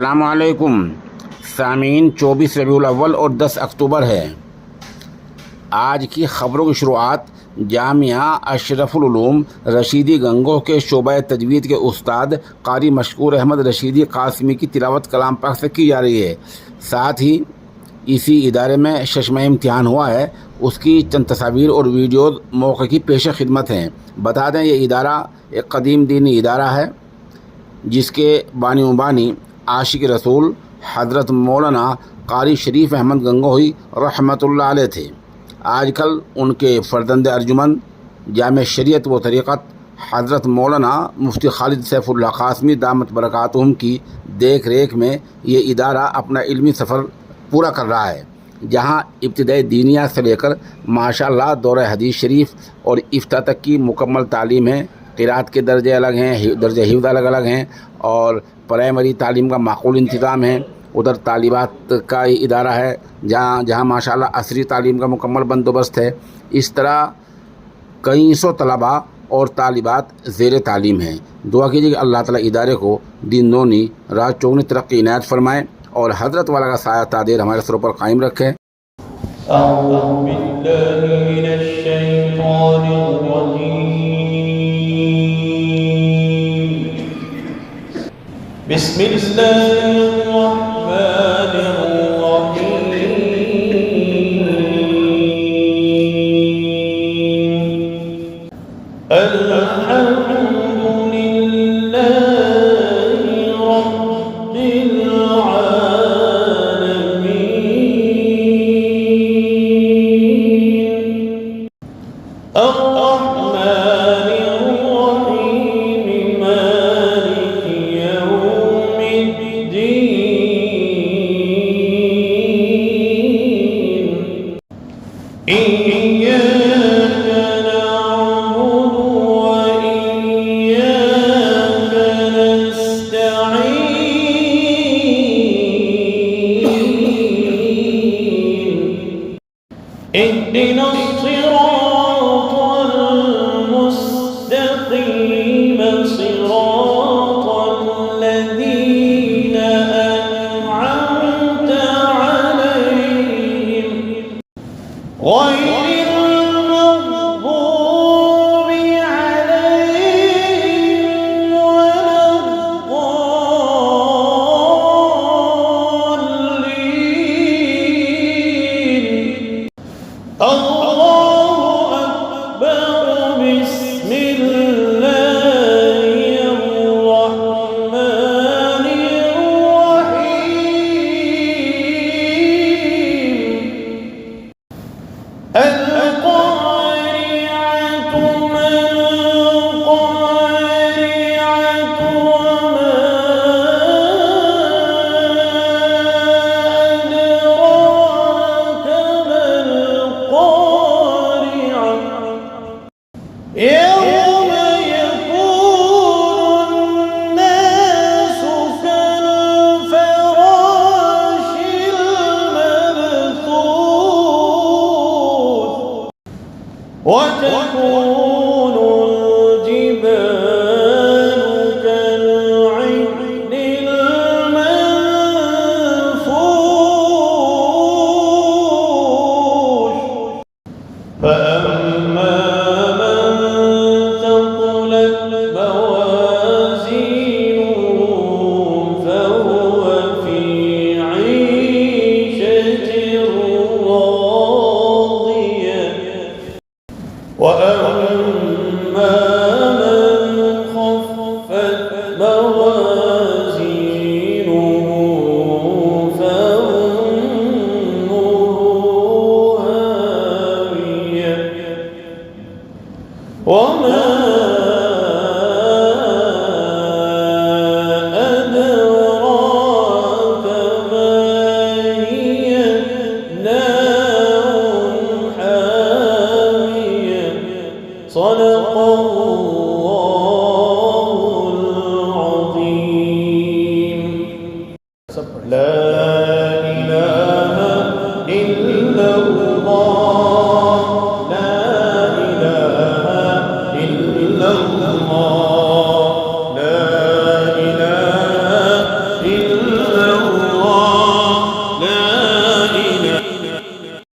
अस्सलामुअलैकुम सामीन। 24 रबीउल अव्वल और 10 अक्टूबर है। आज की ख़बरों की शुरुआत जामिया अशरफुल उलूम रशीदी गंगोह के शोबा तजवीद के उस्ताद कारी मशकूर अहमद रशीदी कासमी की तिलावत कलाम पाक से की जा रही है। साथ ही इसी इदारे में शशमा इम्तिहान हुआ है, उसकी चंद तस्वीर और वीडियो मौके की पेश खिदमत हैं। बता दें, ये इदारा एक कदीम दीनी इदारा है जिसके बानी आशिक रसूल हज़रत मौलाना कारी शरीफ अहमद गंगोही रहमतुल्लाह अलैह थे। आजकल उनके फ़र्जंद अर्जुमन जामे शरीयत व तरीक़त हज़रत मौलाना मुफ्ती खालिद सैफुल्लाह कासमी दामत बरकातुहुम की देख रेख में ये इदारा अपना इल्मी सफ़र पूरा कर रहा है, जहाँ इब्तिदाई दीनिया से लेकर माशाअल्लाह दौरा हदीस शरीफ और इफ्ता तक की मुकम्मल तालीम है। क़िराअत के दर्जे अलग हैं, दर्जे हिफ्ज़ अलग अलग हैं और प्राइमरी तालीम का माकूल इंतज़ाम है। उधर तालिबात का इदारा है जहाँ माशाअल्लाह असरी तालीम का मुकम्मल बंदोबस्त है। इस तरह कई सौ तलबा और तालिबात ज़ेर तालीम हैं। दुआ कीजिए कि अल्लाह ताला इदारे को दिन दोनी रात चौगनी तरक्की इनायत फरमाए और हज़रत वाला का साया तादेर हमारे सरों पर कायम रखे। اهدنا الصراط المستقيم صراط الذين أنعمت عليهم غير المغضوب عليهم ولا الضالين. الله أكبر. بسم الله الرحمن الرحيم. القارعة ما القارعة وما أدراك ما القارعة يوم يكون الناس كالفراش المبثوث وتكون الجبال كالعهن المنفوش. فأما من ثقلت موازينه فهو في عيشة راضية. وأما من خفت موازينه فأمه هاوية. وما أدراك ما هي نار حامية. صدق الله العظيم. لا